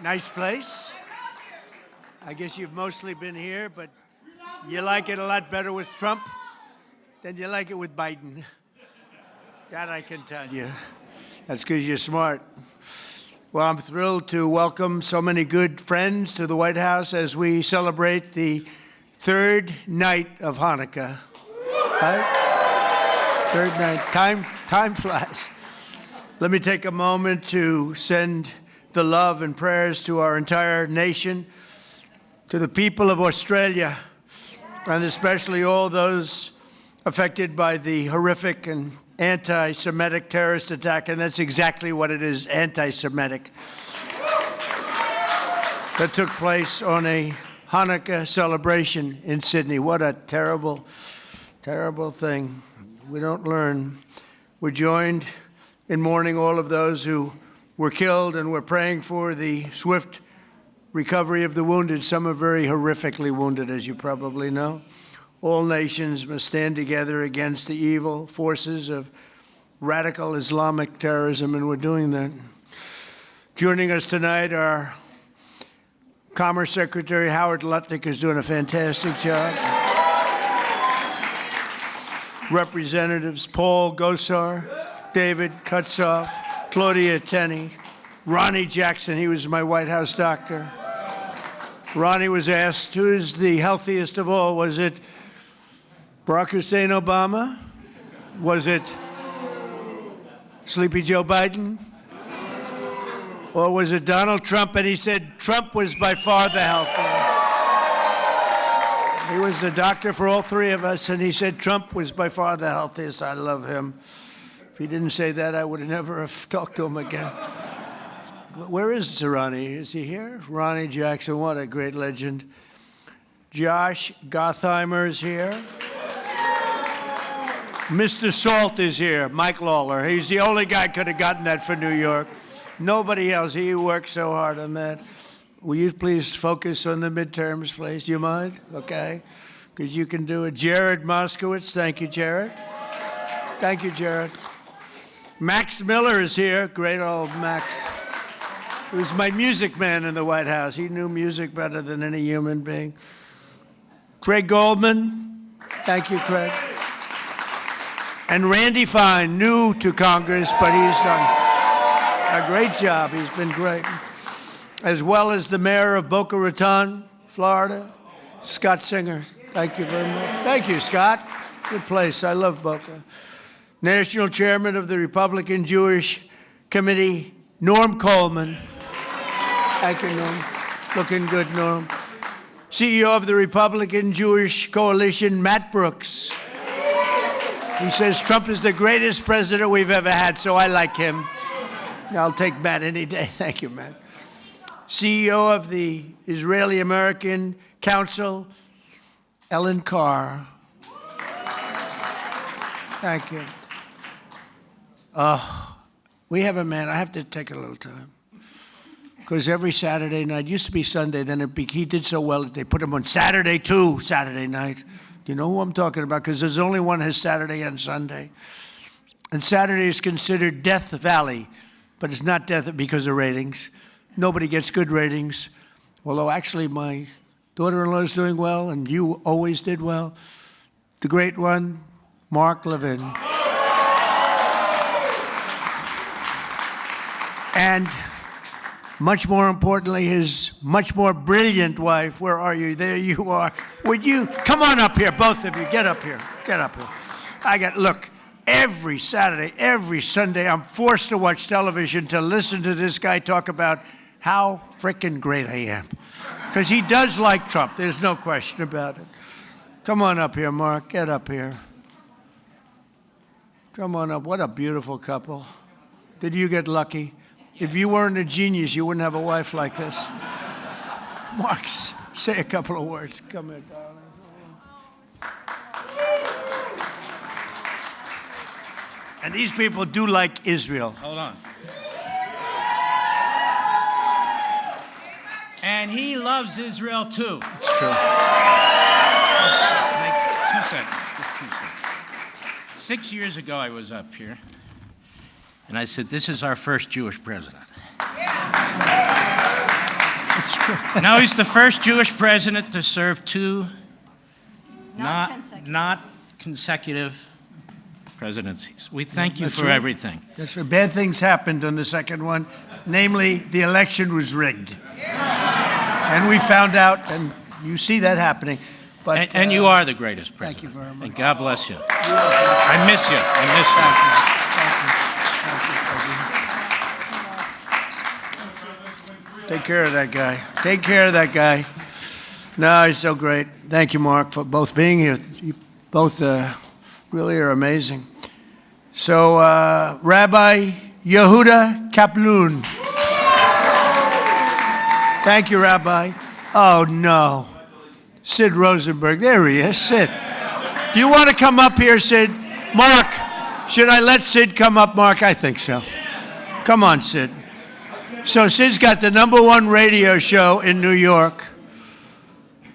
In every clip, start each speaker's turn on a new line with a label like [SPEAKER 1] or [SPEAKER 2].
[SPEAKER 1] Nice place. I guess you've mostly been here, but you like it a lot better with Trump than you like it with Biden. That I can tell you. That's because you're smart. Well, I'm thrilled to welcome so many good friends to the White House as we celebrate the third night of Hanukkah. Right? Third night. Time flies. Let me take a moment to send the love and prayers to our entire nation, to the people of Australia, and especially all those affected by the horrific and anti-Semitic terrorist attack, and that's exactly what it is, anti-Semitic, that took place on a Hanukkah celebration in Sydney. What a terrible, terrible thing. We don't learn. We're joined in mourning all of those who were killed, and we're praying for the swift recovery of the wounded. Some are very horrifically wounded, as you probably know. All nations must stand together against the evil forces of radical Islamic terrorism, and we're doing that. Joining us tonight, our Commerce Secretary Howard Lutnick is doing a fantastic job. Representatives Paul Gosar, David Kutzoff, Claudia Tenney, Ronnie Jackson, he was my White House doctor. Ronnie was asked, who is the healthiest of all? Was it Barack Hussein Obama? Was it Sleepy Joe Biden? Or was it Donald Trump? And he said Trump was by far the healthiest. He was the doctor for all three of us, and he said Trump was by far the healthiest. I love him. If he didn't say that, I would have never have talked to him again. Where is Ronnie? Is he here? Ronnie Jackson, what a great legend. Josh Gottheimer's here. Mr. Salt is here, Mike Lawler. He's the only guy could have gotten that for New York. Nobody else. He worked so hard on that. Will you please focus on the midterms, please? Do you mind? Okay. Because you can do it. Jared Moskowitz. Thank you, Jared. Thank you, Jared. Max Miller is here. Great old Max. He was my music man in the White House. He knew music better than any human being. Craig Goldman. Thank you, Craig. And Randy Fine, new to Congress, but he's done a great job. He's been great. As well as the mayor of Boca Raton, Florida, Scott Singer. Thank you very much. Thank you, Scott. Good place. I love Boca. National Chairman of the Republican Jewish Committee, Norm Coleman. Thank you, Norm. Looking good, Norm. CEO of the Republican Jewish Coalition, Matt Brooks. He says Trump is the greatest president we've ever had, so I like him. I'll take Matt any day. Thank you, Matt. CEO of the Israeli-American Council, Ellen Carr. Thank you. We have a man, I have to take a little time. Because every Saturday night, used to be Sunday, then he did so well that they put him on Saturday too, Saturday night. Do you know who I'm talking about? Because there's only one has Saturday and Sunday. And Saturday is considered Death Valley, but it's not death because of ratings. Nobody gets good ratings. Although actually my daughter-in-law is doing well, and you always did well. The great one, Mark Levin. And much more importantly, his much more brilliant wife. Where are you? There you are. Would you come on up here, both of you? Get up here. Get up here. Look, every Saturday, every Sunday, I'm forced to watch television to listen to this guy talk about how frickin' great I am. Because he does like Trump. There's no question about it. Come on up here, Mark. Get up here. Come on up. What a beautiful couple. Did you get lucky? If you weren't a genius, you wouldn't have a wife like this. Mark, say a couple of words. Come here, darling. And these people do like Israel.
[SPEAKER 2] Hold on. And he loves Israel too.
[SPEAKER 1] It's true.
[SPEAKER 2] 2 seconds. Just 2 seconds. 6 years ago, I was up here. And I said, this is our first Jewish president. Now he's the first Jewish president to serve two not consecutive presidencies. We thank you for everything.
[SPEAKER 1] That's right. Bad things happened on the second one. Namely, the election was rigged. And we found out, and you see that happening. But,
[SPEAKER 2] and you are the greatest president.
[SPEAKER 1] Thank you very much.
[SPEAKER 2] And God bless you. I miss you. I miss you.
[SPEAKER 1] Take care of that guy. Take care of that guy. No, he's so great. Thank you, Mark, for both being here. You both really are amazing. So, Rabbi Yehuda Kaplan. Thank you, Rabbi. Oh, no. Sid Rosenberg. There he is. Sid. Do you want to come up here, Sid? Mark, should I let Sid come up, Mark? I think so. Come on, Sid. So Sid's got the #1 radio show in New York.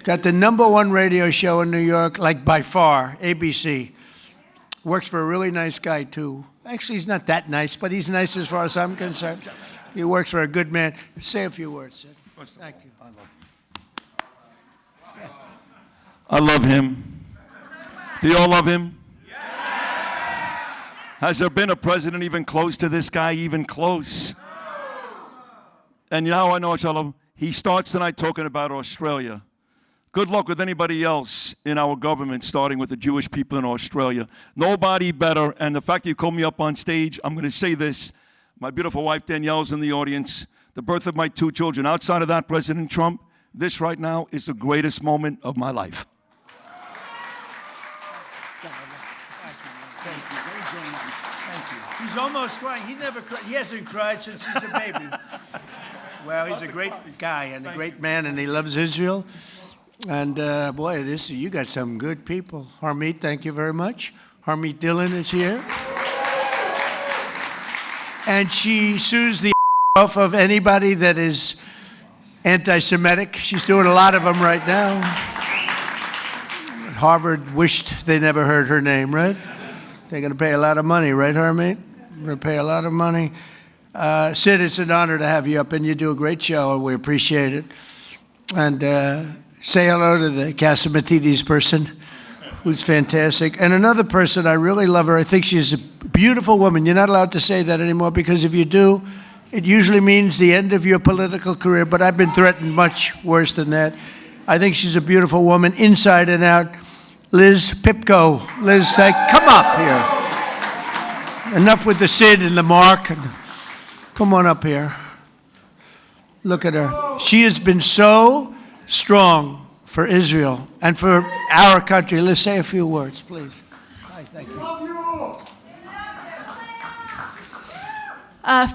[SPEAKER 1] Got the #1 radio show in New York, like by far, ABC. Works for a really nice guy, too. Actually, he's not that nice, but he's nice as far as I'm concerned. He works for a good man. Say a few words, Sid. Thank you.
[SPEAKER 3] I love him. Do you all love him? Has there been a president even close to this guy, even close? And now I know I love him. He starts tonight talking about Australia. Good luck with anybody else in our government, starting with the Jewish people in Australia. Nobody better. And the fact that you called me up on stage, I'm going to say this. My beautiful wife Danielle's in the audience. The birth of my 2 children. Outside of that, President Trump, this right now is the greatest moment of my life.
[SPEAKER 1] He's almost crying. He never cried. He hasn't cried since he's a baby. Well, he's a great guy and a great man, and he loves Israel. And boy, you got some good people. Harmeet, thank you very much. Harmeet Dillon is here. And she sues the off of anybody that is anti-Semitic. She's doing a lot of them right now. Harvard wished they never heard her name, right? They're going to pay a lot of money, right, Harmeet? We're going to pay a lot of money. Sid, it's an honor to have you up, and you do a great show, and we appreciate it. And say hello to the Antisemitism person, who's fantastic. And another person, I really love her. I think she's a beautiful woman. You're not allowed to say that anymore, because if you do, it usually means the end of your political career, but I've been threatened much worse than that. I think she's a beautiful woman, inside and out. Liz Pipco. Liz, come up here. Enough with the Sid and the Mark. Come on up here. Look at her. She has been so strong for Israel and for our country. Let's say a few words, please. Hi, thank you.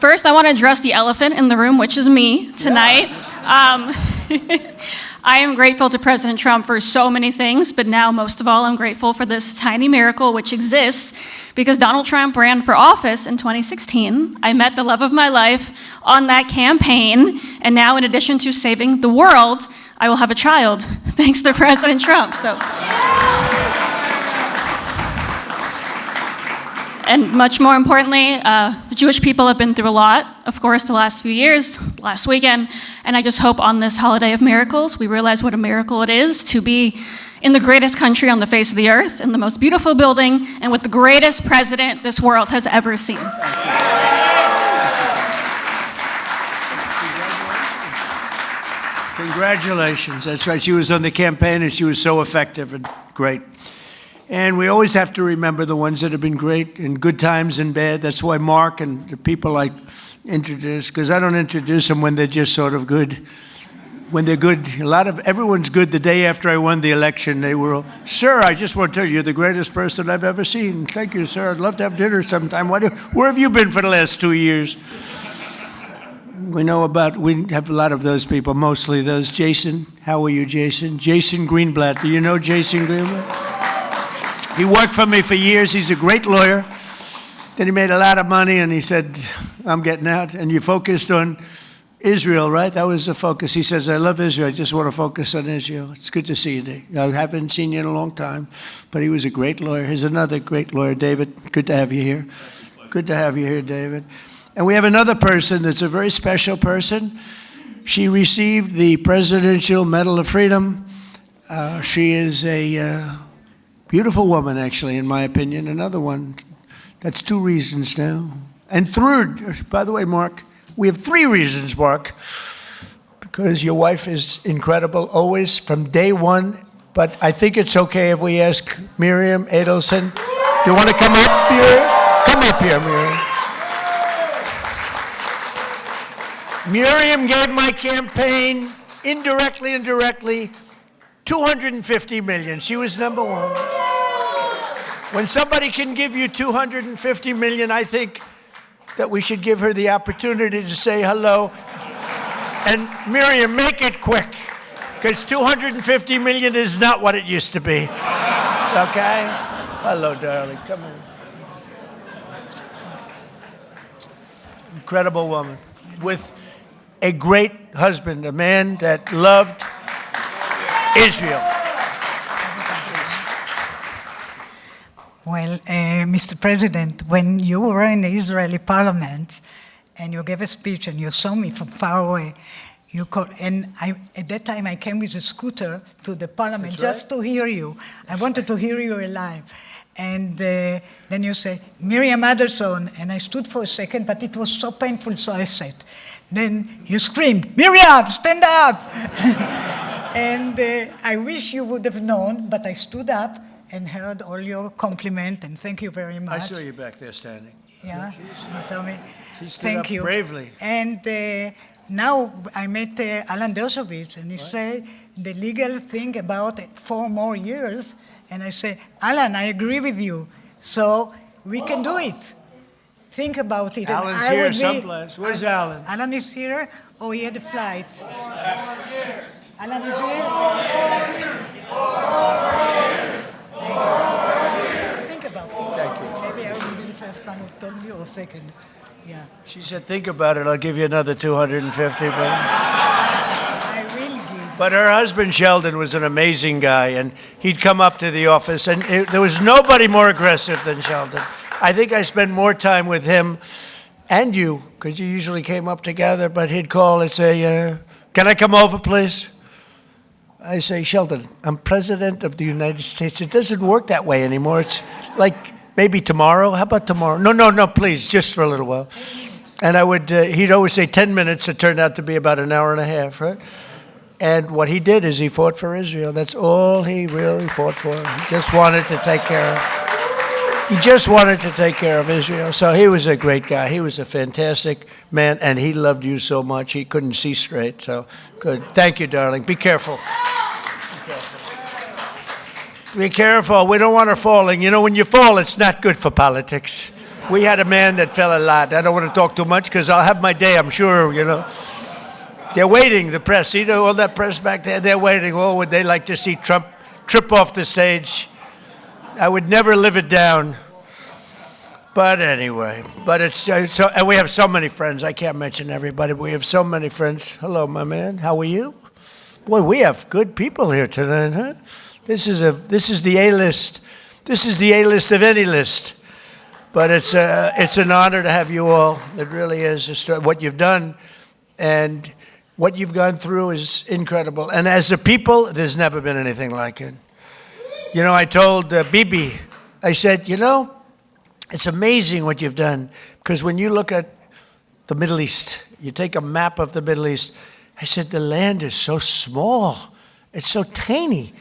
[SPEAKER 4] First, I want to address the elephant in the room, which is me tonight. I am grateful to President Trump for so many things, but now most of all, I'm grateful for this tiny miracle which exists because Donald Trump ran for office in 2016. I met the love of my life on that campaign, and now in addition to saving the world, I will have a child, thanks to President Trump. And much more importantly, the Jewish people have been through a lot, of course, the last few years, last weekend, and I just hope on this holiday of miracles, we realize what a miracle it is to be in the greatest country on the face of the earth, in the most beautiful building, and with the greatest president this world has ever seen.
[SPEAKER 1] Congratulations. That's right. She was on the campaign, and she was so effective and great. And we always have to remember the ones that have been great in good times and bad. That's why Mark and the people I introduce, because I don't introduce them when they're just sort of good. When they're good, everyone's good. The day after I won the election, they were all, "Sir, I just want to tell you, you're the greatest person I've ever seen. Thank you, sir. I'd love to have dinner sometime. Where have you been for the last 2 years?" We have a lot of those people, mostly those. Jason, how are you, Jason? Jason Greenblatt. Do you know Jason Greenblatt? He worked for me for years. He's a great lawyer. Then he made a lot of money, and he said, "I'm getting out." And you focused on Israel, right? That was the focus. He says, "I love Israel. I just want to focus on Israel." It's good to see you, Dave. I haven't seen you in a long time, but he was a great lawyer. Here's another great lawyer, David. Good to have you here. Good to have you here, David. And we have another person that's a very special person. She received the Presidential Medal of Freedom. She is a beautiful woman, actually, in my opinion. Another one. That's 2 reasons now. And third, by the way, Mark, we have 3 reasons, Mark, because your wife is incredible, always, from day one. But I think it's okay if we ask Miriam Adelson. Do you want to come up, Miriam? Come up here, Miriam. Miriam gave my campaign, indirectly and directly, $250 million. She was number 1. When somebody can give you $250 million, I think that we should give her the opportunity to say hello. And Miriam, make it quick, because $250 million is not what it used to be. Okay? Hello, darling. Come in. Incredible woman with a great husband, a man that loved Israel.
[SPEAKER 5] Well, Mr. President, when you were in the Israeli parliament and you gave a speech and you saw me from far away, at that time I came with a scooter to the parliament just to hear you. I wanted to hear you alive. And then you say, Miriam Adelson, and I stood for a second, but it was so painful, so I sat. Then you screamed, Miriam, stand up! And I wish you would have known, but I stood up and heard all your compliment, and thank you very much.
[SPEAKER 1] I saw you back there standing.
[SPEAKER 5] Yeah, you saw me.
[SPEAKER 1] She stood
[SPEAKER 5] Thank
[SPEAKER 1] up
[SPEAKER 5] you.
[SPEAKER 1] bravely.
[SPEAKER 5] And now I met Alan Dershowitz, and he said the legal thing about 4 more years, and I said, Alan, I agree with you, so we can do it. Think about it.
[SPEAKER 1] Alan's
[SPEAKER 5] and I
[SPEAKER 1] here
[SPEAKER 5] would
[SPEAKER 1] someplace. Where's Alan?
[SPEAKER 5] Alan is here? Oh, he had a flight. Alan is here? Think about it.
[SPEAKER 1] Thank you.
[SPEAKER 5] Maybe I will be the first one who told you, or second. Yeah.
[SPEAKER 1] She said, think about it. I'll give you another 250.
[SPEAKER 5] I will give.
[SPEAKER 1] But her husband, Sheldon, was an amazing guy, and he'd come up to the office, and there was nobody more aggressive than Sheldon. I think I spent more time with him and you, because you usually came up together, but he'd call and say, can I come over, please? I say, Sheldon, I'm president of the United States. It doesn't work that way anymore. It's like maybe tomorrow. How about tomorrow? No, please, just for a little while. And he'd always say 10 minutes. It turned out to be about an hour and a half, right? And what he did is he fought for Israel. That's all he really fought for. He just wanted to take care of Israel. So he was a great guy. He was a fantastic man, and he loved you so much he couldn't see straight. So good. Thank you, darling. Be careful. Be careful. We don't want her falling. You know, when you fall, it's not good for politics. We had a man that fell a lot. I don't want to talk too much because I'll have my day, I'm sure, you know. They're waiting, the press. See all that press back there? They're waiting. Oh, would they like to see Trump trip off the stage? I would never live it down. But anyway, it's so, and we have so many friends. I can't mention everybody. We have so many friends. Hello, my man. How are you? Boy, we have good people here tonight, huh? This is the A-list. This is the A-list of any list. But it's an honor to have you all. It really is. What you've done and what you've gone through is incredible. And as a people, there's never been anything like it. You know, I told Bibi, I said, you know, it's amazing what you've done. Because when you look at the Middle East, you take a map of the Middle East, I said, the land is so small. It's so tiny.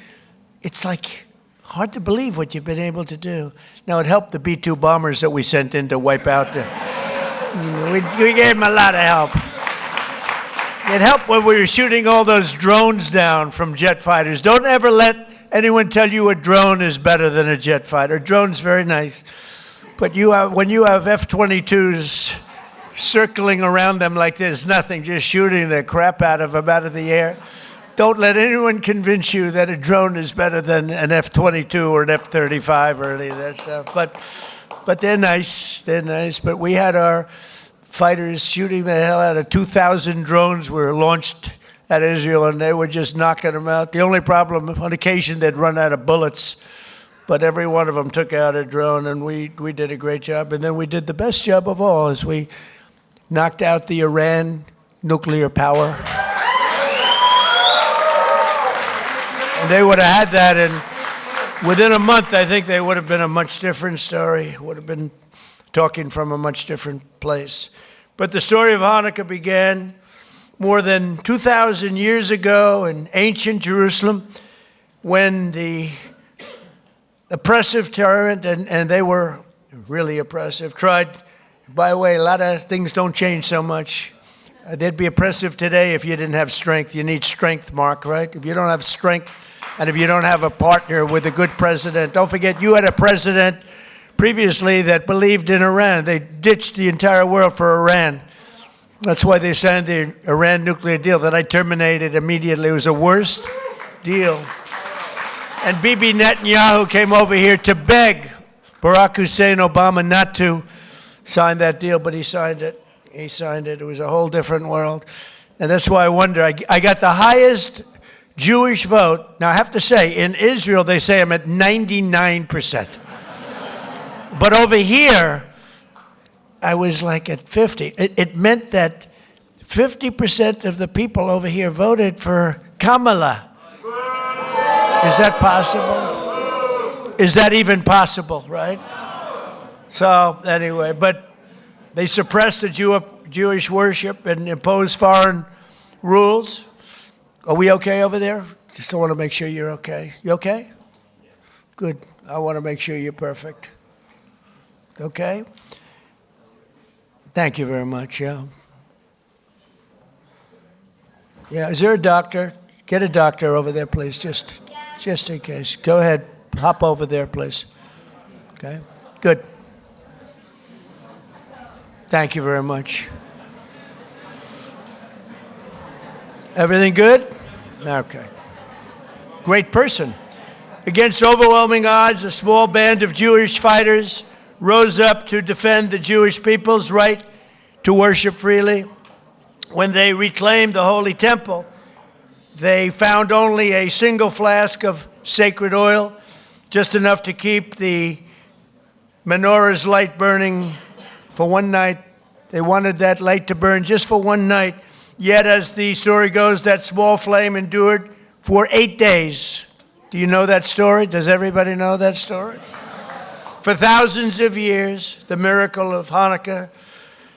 [SPEAKER 1] It's like hard to believe what you've been able to do. Now, it helped the B-2 bombers that we sent in to wipe out the... We gave them a lot of help. It helped when we were shooting all those drones down from jet fighters. Don't ever let anyone tell you a drone is better than a jet fighter. A drone's very nice. But when you have F-22s circling around them like there's nothing, just shooting the crap out of them out of the air, don't let anyone convince you that a drone is better than an F-22 or an F-35 or any of that stuff. But they're nice. They're nice. But we had our fighters shooting the hell out of 2,000 drones were launched at Israel, and they were just knocking them out. The only problem, on occasion, they'd run out of bullets. But every one of them took out a drone, and we did a great job. And then we did the best job of all, is we knocked out the Iran nuclear power. They would have had that, and within a month, I think they would have been a much different story, would have been talking from a much different place. But the story of Hanukkah began more than 2,000 years ago in ancient Jerusalem, when the oppressive tyrant, and they were really oppressive, tried. By the way, a lot of things don't change so much. They'd be oppressive today if you didn't have strength. You need strength, Mark, right? If you don't have strength, and if you don't have a partner with a good president, don't forget you had a president previously that believed in Iran. They ditched the entire world for Iran. That's why they signed the Iran nuclear deal that I terminated immediately. It was the worst deal. And Bibi Netanyahu came over here to beg Barack Hussein Obama not to sign that deal, but he signed it. He signed it. It was a whole different world. And that's why I wonder. I got the highest Jewish vote. Now, I have to say, in Israel, they say I'm at 99%. But over here, I was like at 50. It meant that 50% of the people over here voted for Kamala. Is that possible? Is that even possible, right? So, anyway, but they suppressed the Jewish worship and imposed foreign rules. Are we okay over there? Just want to make sure you're okay. You okay? Good. I want to make sure you're perfect. Okay? Thank you very much, yeah. Yeah, is there a doctor? Get a doctor over there, please, just in case. Go ahead, hop over there, please. Okay? Good. Thank you very much. Everything good? Okay. Great person. Against overwhelming odds, a small band of Jewish fighters rose up to defend the Jewish people's right to worship freely. When they reclaimed the Holy Temple, they found only a single flask of sacred oil, just enough to keep the menorah's light burning for one night. They wanted that light to burn just for one night. Yet, as the story goes, that small flame endured for 8 days. Do you know that story? Does everybody know that story? For thousands of years, the miracle of Hanukkah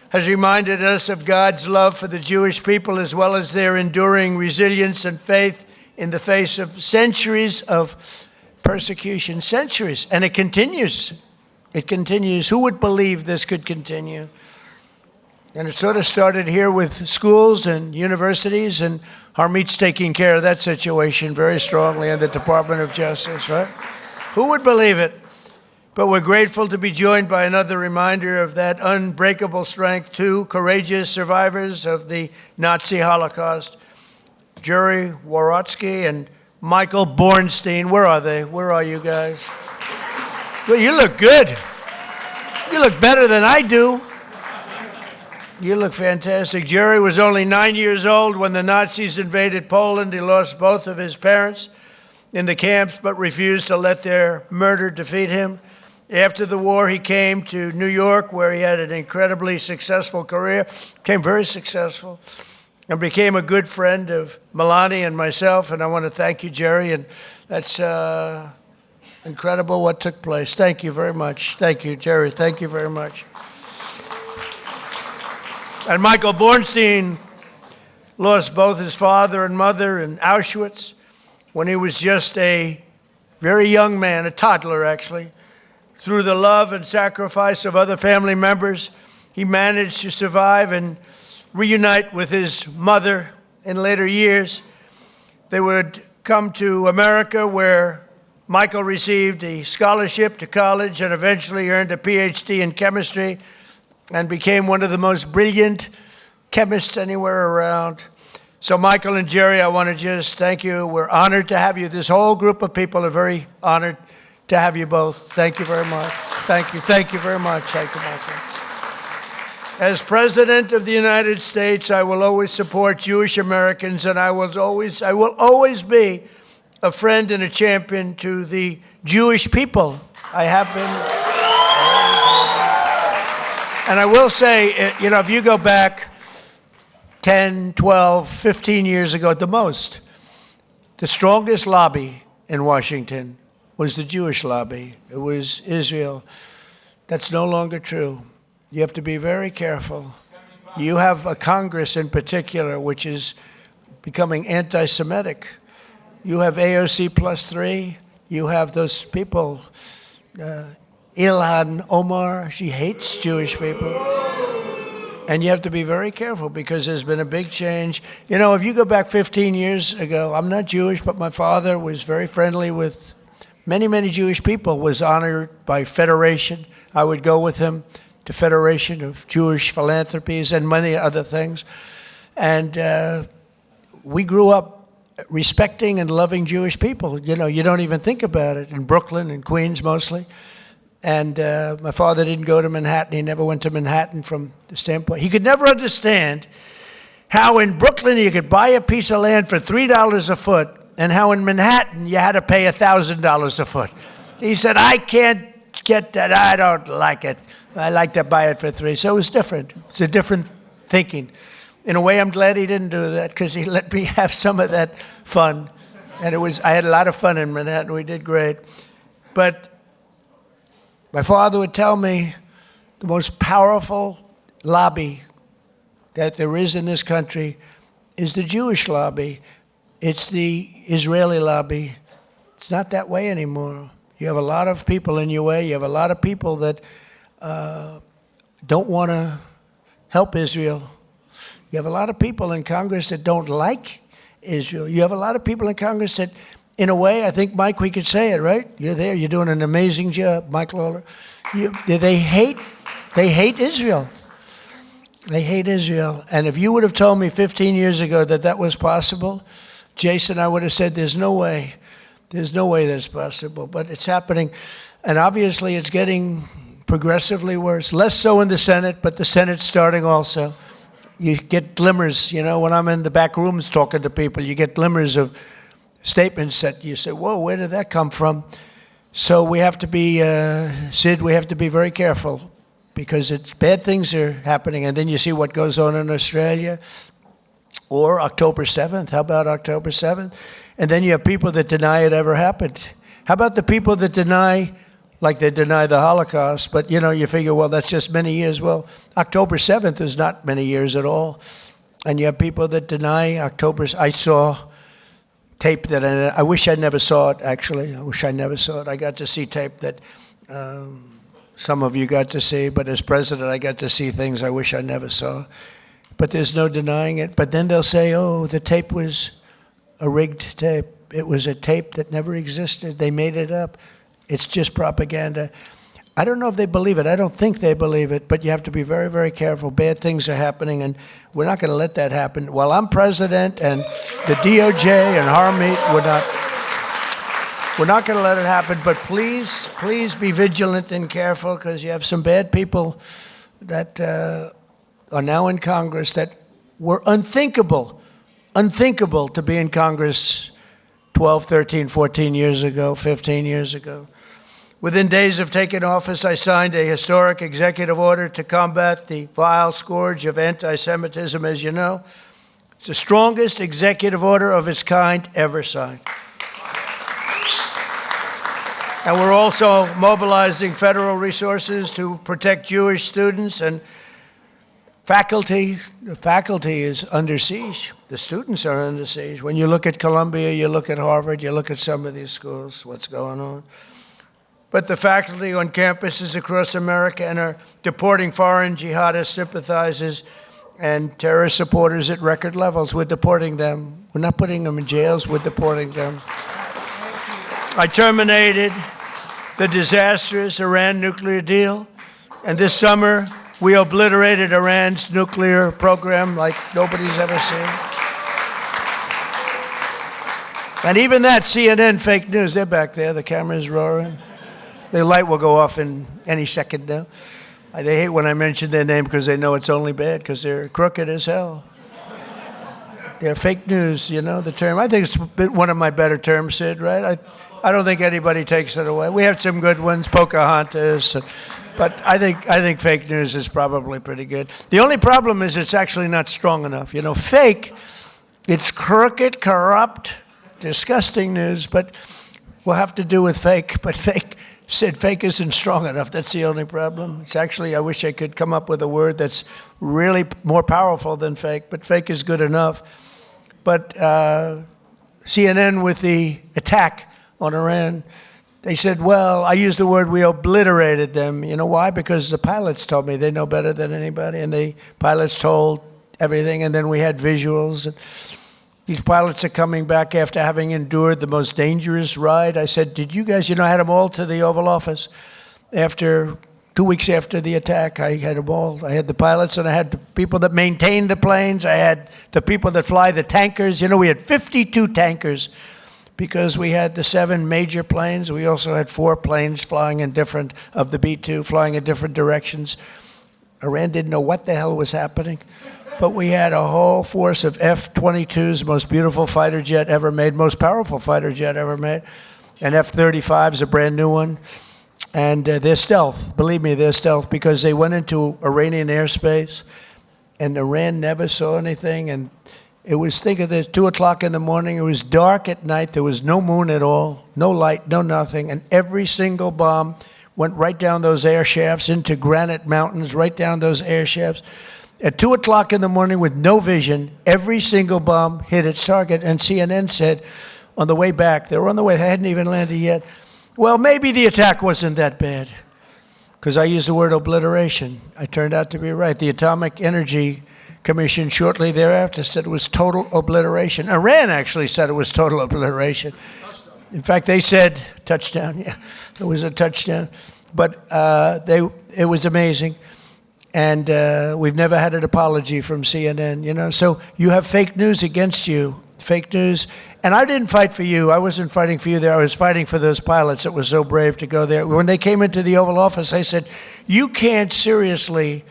[SPEAKER 1] has reminded us of God's love for the Jewish people, as well as their enduring resilience and faith in the face of centuries of persecution. Centuries. And it continues. It continues. Who would believe this could continue? And it sort of started here with schools and universities, and Harmeet's taking care of that situation very strongly in the Department of Justice, right? Who would believe it? But we're grateful to be joined by another reminder of that unbreakable strength, two courageous survivors of the Nazi Holocaust, Jerry Worotsky and Michael Bornstein. Where are they? Where are you guys? Well, you look good. You look better than I do. You look fantastic. Jerry was only 9 years old when the Nazis invaded Poland. He lost both of his parents in the camps, but refused to let their murder defeat him. After the war, he came to New York, where he had an incredibly successful career, became very successful, and became a good friend of Melanie and myself. And I want to thank you, Jerry, and that's incredible what took place. Thank you very much. Thank you, Jerry. Thank you very much. And Michael Bornstein lost both his father and mother in Auschwitz when he was just a very young man, a toddler actually. Through the love and sacrifice of other family members, he managed to survive and reunite with his mother in later years. They would come to America, where Michael received a scholarship to college and eventually earned a PhD in chemistry and became one of the most brilliant chemists anywhere around. So Michael and Jerry, I want to just thank you. We're honored to have you. This whole group of people are very honored to have you both. Thank you very much. Thank you. Thank you very much. Thank you, Michael. As President of the United States, I will always support Jewish Americans, and I will always be a friend and a champion to the Jewish people. I have been. And I will say, you know, if you go back 10, 12, 15 years ago at the most, The strongest lobby in Washington was the Jewish lobby. It was Israel. That's no longer true. You have to be very careful. You have a Congress in particular which is becoming anti-Semitic. You have AOC +3. You have those people, Ilhan Omar, she hates Jewish people. And you have to be very careful because there's been a big change. You know, if you go back 15 years ago, I'm not Jewish, but my father was very friendly with many, many Jewish people, was honored by Federation. I would go with him to Federation of Jewish Philanthropies and many other things. And we grew up respecting and loving Jewish people. You know, you don't even think about it. In Brooklyn and Queens mostly. And my father didn't go to Manhattan. He never went to Manhattan from the standpoint. He could never understand how in Brooklyn you could buy a piece of land for $3 a foot and how in Manhattan you had to pay $1,000 a foot. He said, I can't get that. I don't like it. I like to buy it for $3. So it was different. It's a different thinking. In a way, I'm glad he didn't do that because he let me have some of that fun. And I had a lot of fun in Manhattan. We did great. But my father would tell me the most powerful lobby that there is in this country is the Jewish lobby. It's the Israeli lobby. It's not that way anymore. You have a lot of people in your way. You have a lot of people that don't want to help Israel. You have a lot of people in Congress that don't like Israel. You have a lot of people in Congress that, in a way, I think, Mike, we could say it, right? You're there. You're doing an amazing job, Mike Lawler. They hate Israel. They hate Israel. And if you would have told me 15 years ago that that was possible, Jason, I would have said, there's no way. There's no way that's possible. But it's happening. And obviously, it's getting progressively worse. Less so in the Senate, but the Senate's starting also. You get glimmers, you know, when I'm in the back rooms talking to people, you get glimmers of statements that you say, whoa, where did that come from? So we have to be, Sid, we have to be very careful because bad things are happening. And then you see what goes on in Australia or October 7th. How about October 7th? And then you have people that deny it ever happened. How about the people that deny, like they deny the Holocaust, but, you know, you figure, well, that's just many years. Well, October 7th is not many years at all. And you have people that deny October. I saw tape that I wish I never saw it, actually. I wish I never saw it. I got to see tape that some of you got to see, but as president, I got to see things I wish I never saw. But there's no denying it. But then they'll say, oh, the tape was a rigged tape. It was a tape that never existed. They made it up. It's just propaganda. I don't know if they believe it. I don't think they believe it, but you have to be very, very careful. Bad things are happening, and we're not going to let that happen. While I'm president and the DOJ and Harmeet, we're not going to let it happen, but please be vigilant and careful because you have some bad people that are now in Congress that were unthinkable to be in Congress 12, 13, 14 years ago, 15 years ago. Within days of taking office, I signed a historic executive order to combat the vile scourge of anti-Semitism, as you know. It's the strongest executive order of its kind ever signed. And we're also mobilizing federal resources to protect Jewish students and faculty. The faculty is under siege. The students are under siege. When you look at Columbia, you look at Harvard, you look at some of these schools, what's going on. But the faculty on campuses across America and are deporting foreign jihadist sympathizers and terrorist supporters at record levels. We're deporting them. We're not putting them in jails. We're deporting them. I terminated the disastrous Iran nuclear deal. And this summer, we obliterated Iran's nuclear program like nobody's ever seen. And even that CNN fake news, they're back there. The camera's roaring. The light will go off in any second now. They hate when I mention their name because they know it's only bad because they're crooked as hell. They're fake news, you know, the term. I think it's one of my better terms, Sid, right? I don't think anybody takes it away. We have some good ones, Pocahontas, but I think fake news is probably pretty good. The only problem is it's actually not strong enough. You know, fake, it's crooked, corrupt, disgusting news, but we'll have to do with fake. But Sid, fake isn't strong enough. That's the only problem. It's actually, I wish I could come up with a word that's really more powerful than fake, but fake is good enough. But CNN with the attack on Iran, they said, well, I used the word we obliterated them. You know why? Because the pilots told me they know better than anybody, and the pilots told everything, and then we had visuals. And these pilots are coming back after having endured the most dangerous ride. I said, did you guys, I had them all to the Oval Office. After 2 weeks after the attack, I had them all. I had the pilots, and I had the people that maintain the planes. I had the people that fly the tankers. We had 52 tankers because we had the 7 major planes. We also had 4 planes flying in different, of the B-2, flying in different directions. Iran didn't know what the hell was happening. But we had a whole force of F-22s, most beautiful fighter jet ever made, most powerful fighter jet ever made. And F-35 is a brand new one. And they're stealth. Believe me, they're stealth because they went into Iranian airspace and Iran never saw anything. And it was, think of this, 2 o'clock in the morning. It was dark at night. There was no moon at all, no light, no nothing. And every single bomb went right down those air shafts into granite mountains, right down those air shafts. At 2 o'clock in the morning with no vision, every single bomb hit its target. And CNN said on the way back, they were on the way, they hadn't even landed yet, well, maybe the attack wasn't that bad. Because I used the word obliteration. I turned out to be right. The Atomic Energy Commission shortly thereafter said it was total obliteration. Iran actually said it was total obliteration. In fact, they said touchdown. Yeah, it was a touchdown. But it was amazing. And we've never had an apology from CNN, So you have fake news against you, fake news. And I didn't fight for you. I wasn't fighting for you there. I was fighting for those pilots that were so brave to go there. When they came into the Oval Office, I said, you can't seriously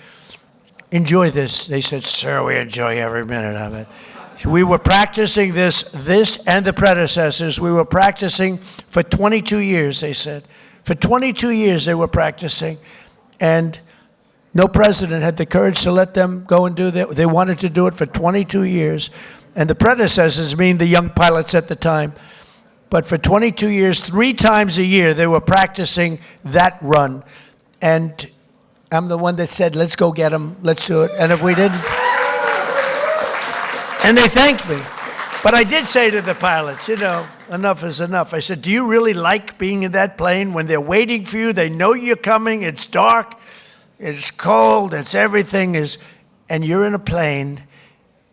[SPEAKER 1] enjoy this. They said, sir, we enjoy every minute of it. We were practicing this and the predecessors. We were practicing for 22 years, they said. For 22 years they were practicing. And no president had the courage to let them go and do that. They wanted to do it for 22 years. And the predecessors, mean the young pilots at the time. But for 22 years, 3 times a year, they were practicing that run. And I'm the one that said, let's go get them, let's do it. And if we didn't, and they thanked me. But I did say to the pilots, enough is enough. I said, do you really like being in that plane when they're waiting for you? They know you're coming, it's dark, it's cold, it's everything is, and you're in a plane,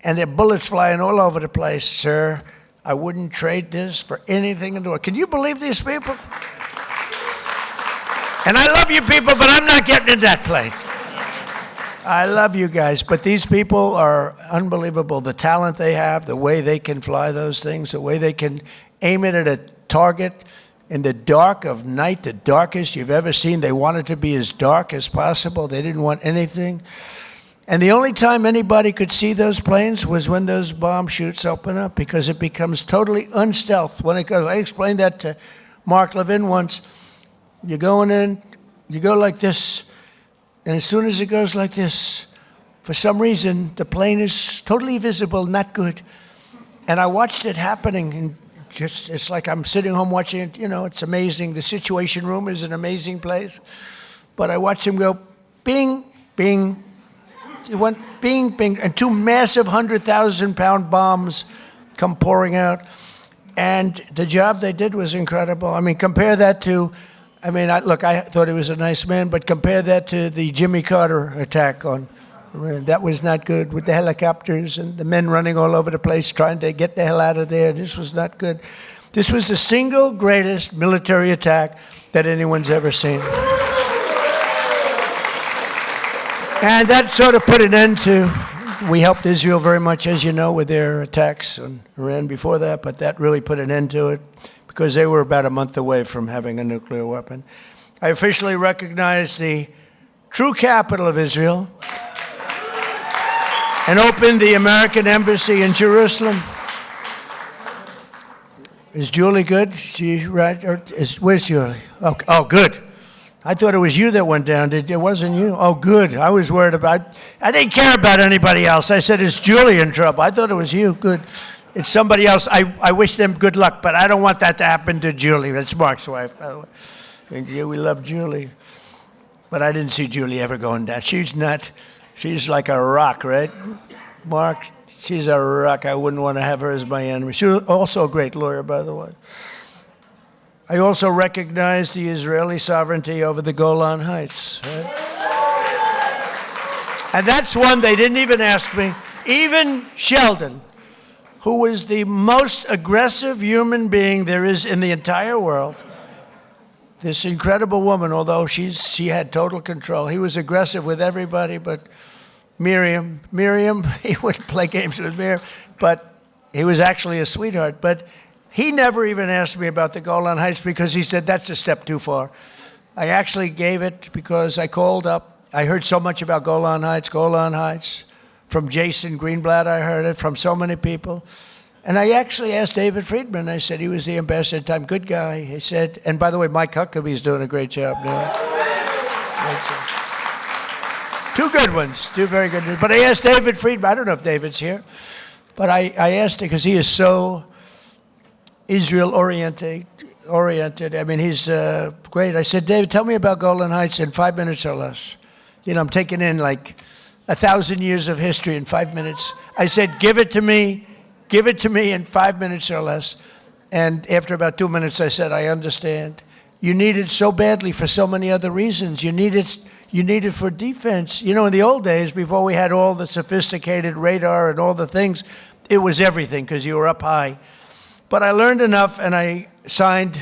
[SPEAKER 1] and there are bullets flying all over the place, sir. I wouldn't trade this for anything in the world. Can you believe these people? And I love you people, but I'm not getting in that plane. I love you guys, but these people are unbelievable. The talent they have, the way they can fly those things, the way they can aim it at a target in the dark of night, the darkest you've ever seen. They wanted to be as dark as possible. They didn't want anything. And the only time anybody could see those planes was when those bomb chutes open up, because it becomes totally unstealth when it goes. I explained that to Mark Levin once. You're going in, you go like this, and as soon as it goes like this, for some reason, the plane is totally visible, not good. And I watched it happening, and it's like I'm sitting home watching it, it's amazing. The Situation Room is an amazing place. But I watched him go, bing, bing. It went bing, bing, and 2 massive 100,000-pound bombs come pouring out. And the job they did was incredible. I mean, compare that to, I thought he was a nice man, but compare that to the Jimmy Carter attack on Iran. That was not good, with the helicopters and the men running all over the place trying to get the hell out of there. This was not good. This was the single greatest military attack that anyone's ever seen. And that sort of put an end to, we helped Israel very much, as you know, with their attacks on Iran before that, but that really put an end to it because they were about a month away from having a nuclear weapon. I officially recognize the true capital of Israel and opened the American embassy in Jerusalem. Is Julie good? Where's Julie? Oh, good. I thought it was you that went down. It wasn't you? Oh, good. I was worried about, I didn't care about anybody else. I said, is Julie in trouble? I thought it was you. Good. It's somebody else. I wish them good luck, but I don't want that to happen to Julie. That's Mark's wife, by the way. And yeah, we love Julie. But I didn't see Julie ever going down. She's like a rock, right? Mark, she's a rock. I wouldn't want to have her as my enemy. She was also a great lawyer, by the way. I also recognize the Israeli sovereignty over the Golan Heights. Right? And that's one they didn't even ask me. Even Sheldon, who was the most aggressive human being there is in the entire world, this incredible woman, although she had total control. He was aggressive with everybody, but Miriam, he would play games with Miriam, but he was actually a sweetheart. But he never even asked me about the Golan Heights because he said, that's a step too far. I actually gave it because I called up. I heard so much about Golan Heights. From Jason Greenblatt, I heard it, from so many people. And I actually asked David Friedman. I said, he was the ambassador at the time, good guy. He said, and by the way, Mike Huckabee's doing a great job now. Two good ones, two very good ones. But I asked David Friedman, I don't know if David's here, but I asked him because he is so Israel-oriented. I mean, he's great. I said, David, tell me about Golan Heights in 5 minutes or less. You know, I'm taking in like 1,000 years of history in 5 minutes. I said, give it to me in 5 minutes or less. And after about 2 minutes, I said, I understand. You need it so badly for so many other reasons. You need it for defense. You know, in the old days, before we had all the sophisticated radar and all the things, it was everything because you were up high. But I learned enough, and I signed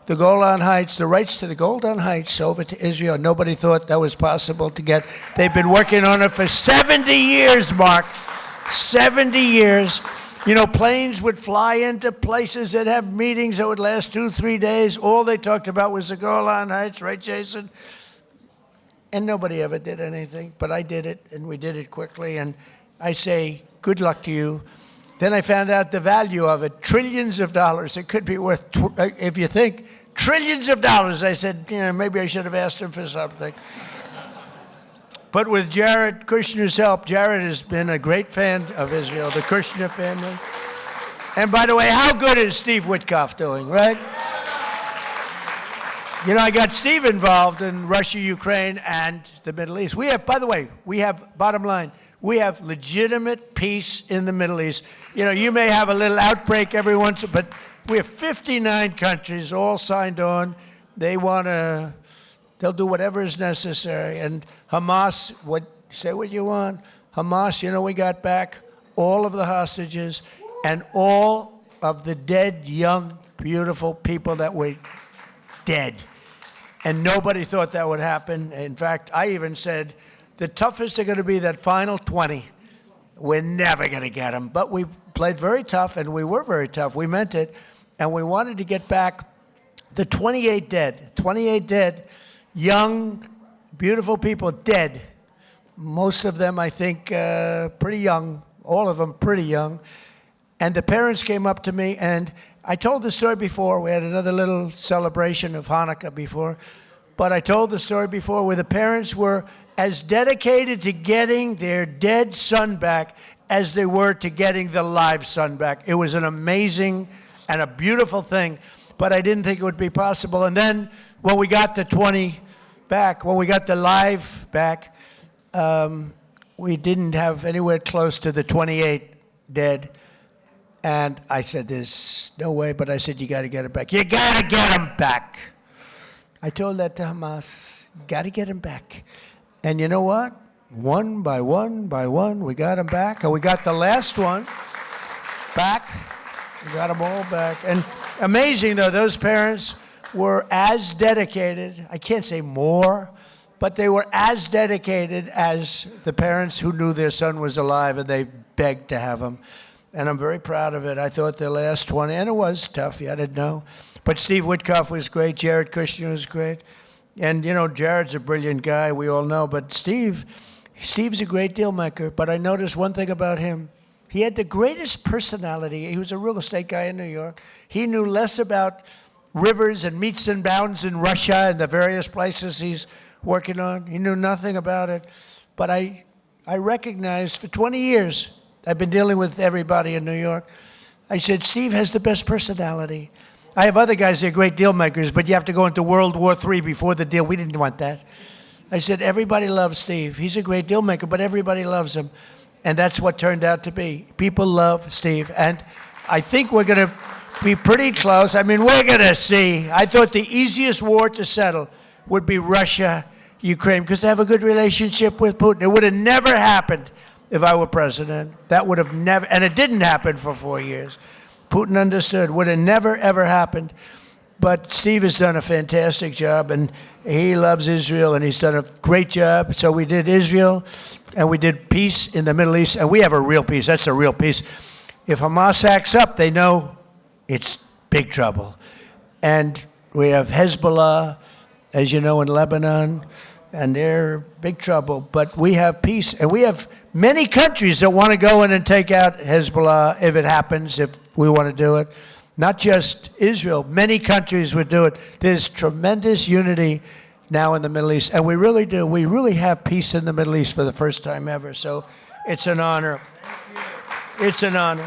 [SPEAKER 1] the Golan Heights, the rights to the Golan Heights over to Israel. Nobody thought that was possible to get. They've been working on it for 70 years, Mark. 70 years. You know, planes would fly into places that have meetings that would last 2-3 days. All they talked about was the Golan Heights, right, Jason? And nobody ever did anything. But I did it, and we did it quickly. And I say, good luck to you. Then I found out the value of it, trillions of dollars. It could be worth, if you think, trillions of dollars. I said, you know, maybe I should have asked him for something. But with Jared Kushner's help, Jared has been a great fan of Israel, the Kushner family. And by the way, how good is Steve Witkoff doing, right? You know, I got Steve involved in Russia, Ukraine, and the Middle East. We have, by the way, bottom line, we have legitimate peace in the Middle East. You know, you may have a little outbreak every once, but we have 59 countries all signed on. They'll do whatever is necessary. And Hamas, say what you want. Hamas, you know, we got back all of the hostages and all of the dead, young, beautiful people that were dead. And nobody thought that would happen. In fact, I even said, the toughest are going to be that final 20. We're never going to get them. But we played very tough, and we were very tough. We meant it. And we wanted to get back the 28 dead. 28 dead, young, beautiful people dead. Most of them, I think, pretty young. All of them pretty young. And the parents came up to me, and I told the story before. We had another little celebration of Hanukkah before. But I told the story before where the parents were as dedicated to getting their dead son back as they were to getting the live son back. It was an amazing and a beautiful thing, but I didn't think it would be possible. And then when we got the 20 back, when we got the live back, we didn't have anywhere close to the 28 dead. And I said, there's no way, but I said, you got to get them back. You got to get them back. I told that to Hamas, you got to get them back. And you know what? One by one, we got them back. And we got the last one back. We got them all back. And amazing, though, those parents were as dedicated, I can't say more, but they were as dedicated as the parents who knew their son was alive, and they begged to have him. And I'm very proud of it. I thought the last 20, and it was tough, I didn't know. But Steve Witkoff was great. Jared Kushner was great. And, you know, Jared's a brilliant guy, we all know. But Steve's a great deal maker. But I noticed one thing about him. He had the greatest personality. He was a real estate guy in New York. He knew less about rivers and meets and bounds in Russia and the various places he's working on. He knew nothing about it. But I recognized for 20 years, I've been dealing with everybody in New York. I said, Steve has the best personality. I have other guys that are great deal makers, but you have to go into World War III before the deal. We didn't want that. I said, everybody loves Steve. He's a great deal maker, but everybody loves him. And that's what turned out to be. People love Steve. And I think we're going to be pretty close. I mean, we're going to see. I thought the easiest war to settle would be Russia, Ukraine, because they have a good relationship with Putin. It would have never happened if I were president. That would have never, and it didn't happen for 4 years. Putin understood. Would have never, ever happened. But Steve has done a fantastic job, and he loves Israel, and he's done a great job. So we did Israel, and we did peace in the Middle East, and we have a real peace. That's a real peace. If Hamas acts up, they know it's big trouble. And we have Hezbollah, as you know, in Lebanon, and they're big trouble. But we have peace, and we have many countries that want to go in and take out Hezbollah if it happens, if we want to do it. Not just Israel. Many countries would do it. There's tremendous unity now in the Middle East, and we really do. We really have peace in the Middle East for the first time ever, so it's an honor. It's an honor.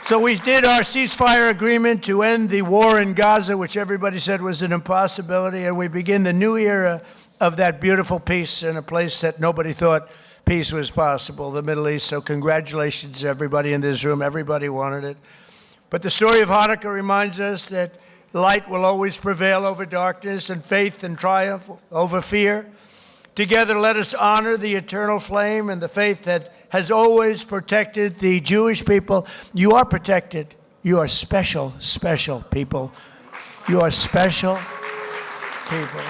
[SPEAKER 1] So we did our ceasefire agreement to end the war in Gaza, which everybody said was an impossibility, and we begin the new era of that beautiful peace in a place that nobody thought peace was possible, the Middle East. So congratulations to everybody in this room. Everybody wanted it. But the story of Hanukkah reminds us that light will always prevail over darkness, and faith and triumph over fear. Together, let us honor the eternal flame and the faith that has always protected the Jewish people. You are protected. You are special, special people. You are special people.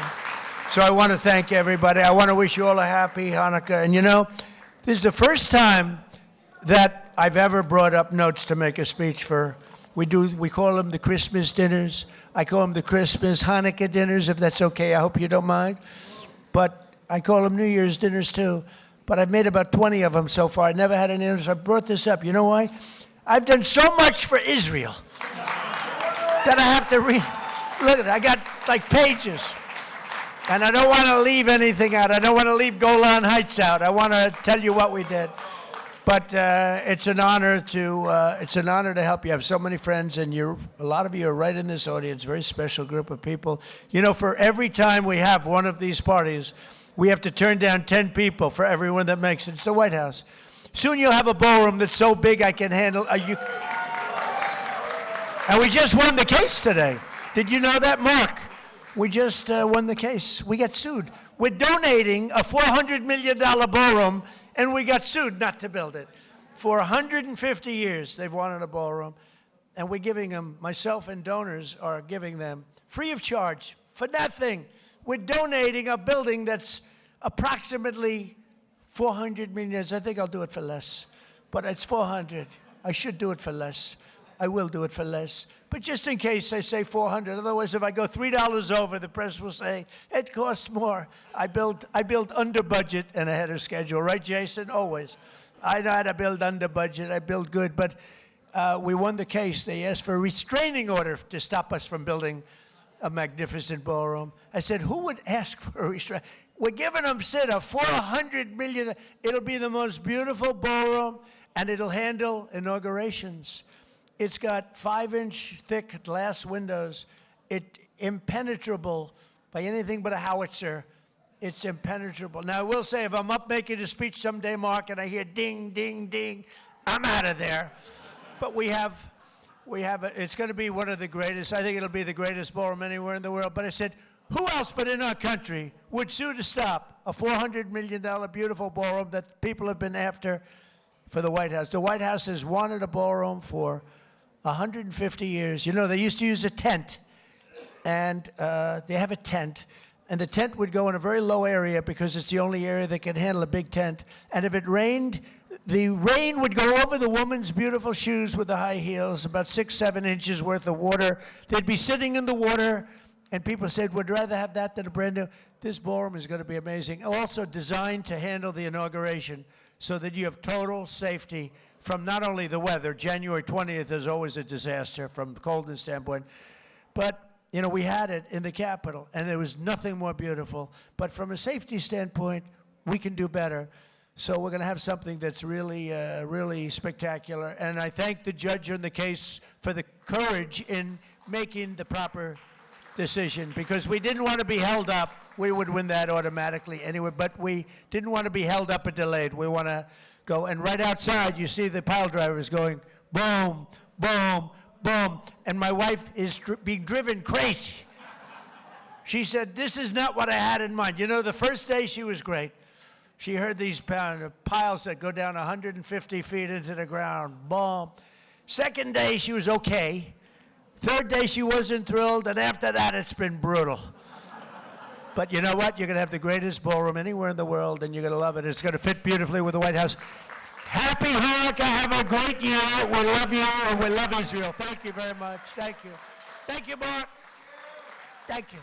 [SPEAKER 1] So I want to thank everybody. I want to wish you all a happy Hanukkah. And you know, this is the first time that I've ever brought up notes to make a speech for. We call them the Christmas dinners. I call them the Christmas Hanukkah dinners, if that's okay. I hope you don't mind. But I call them New Year's dinners too. But I've made about 20 of them so far. I never had any others. I brought this up. You know why? I've done so much for Israel that I have to read. Look at it. I got like pages. And I don't want to leave anything out. I don't want to leave Golan Heights out. I want to tell you what we did. But it's an honor to help you. I have so many friends, and a lot of you are right in this audience. Very special group of people. You know, for every time we have one of these parties, we have to turn down 10 people for everyone that makes it. It's the White House. Soon you'll have a ballroom that's so big I can handle. And we just won the case today. Did you know that, Mark? We just won the case. We got sued. We're donating a $400 million ballroom, and we got sued not to build it. For 150 years, they've wanted a ballroom, and we're giving them, myself and donors are giving them, free of charge, for nothing. We're donating a building that's approximately 400 million. I think I'll do it for less, but it's 400. I should do it for less. I will do it for less. But just in case I say 400, otherwise if I go $3 over, the press will say, it costs more. I build under budget and ahead of schedule. Right, Jason? Always. I know how to build under budget. I build good. But we won the case. They asked for a restraining order to stop us from building a magnificent ballroom. I said, who would ask for a restraint? We're giving them, Sid, a $400 million. It'll be the most beautiful ballroom, and it'll handle inaugurations. It's got 5-inch thick glass windows. It's impenetrable by anything but a howitzer. It's impenetrable. Now, I will say, if I'm up making a speech someday, Mark, and I hear ding, ding, ding, I'm out of there. But it's going to be one of the greatest. I think it'll be the greatest ballroom anywhere in the world. But I said, who else but in our country would sue to stop a $400 million beautiful ballroom that people have been after for the White House? The White House has wanted a ballroom for 150 years. You know, they used to use a tent, and they have a tent, and the tent would go in a very low area because it's the only area that can handle a big tent. And if it rained, the rain would go over the woman's beautiful shoes with the high heels, about 6-7 inches worth of water. They'd be sitting in the water, and people said, would rather have that than a brand new. This ballroom is going to be amazing. Also designed to handle the inauguration so that you have total safety from not only the weather. January 20th is always a disaster from a coldness standpoint. But, you know, we had it in the Capitol, and there was nothing more beautiful. But from a safety standpoint, we can do better. So we're going to have something that's really, really spectacular. And I thank the judge on the case for the courage in making the proper decision, because we didn't want to be held up. We would win that automatically anyway, but we didn't want to be held up or delayed. We want to go. And right outside, you see the pile drivers going boom, boom, boom. And my wife is being driven crazy. She said, this is not what I had in mind. You know, the first day she was great. She heard these piles that go down 150 feet into the ground. Boom. Second day, she was okay. Third day, she wasn't thrilled. And after that, it's been brutal. But you know what? You're going to have the greatest ballroom anywhere in the world, and you're going to love it. It's going to fit beautifully with the White House. Happy Hanukkah. Have a great year. We love you, and we love Israel. Thank you very much. Thank you. Thank you, Mark. Thank you.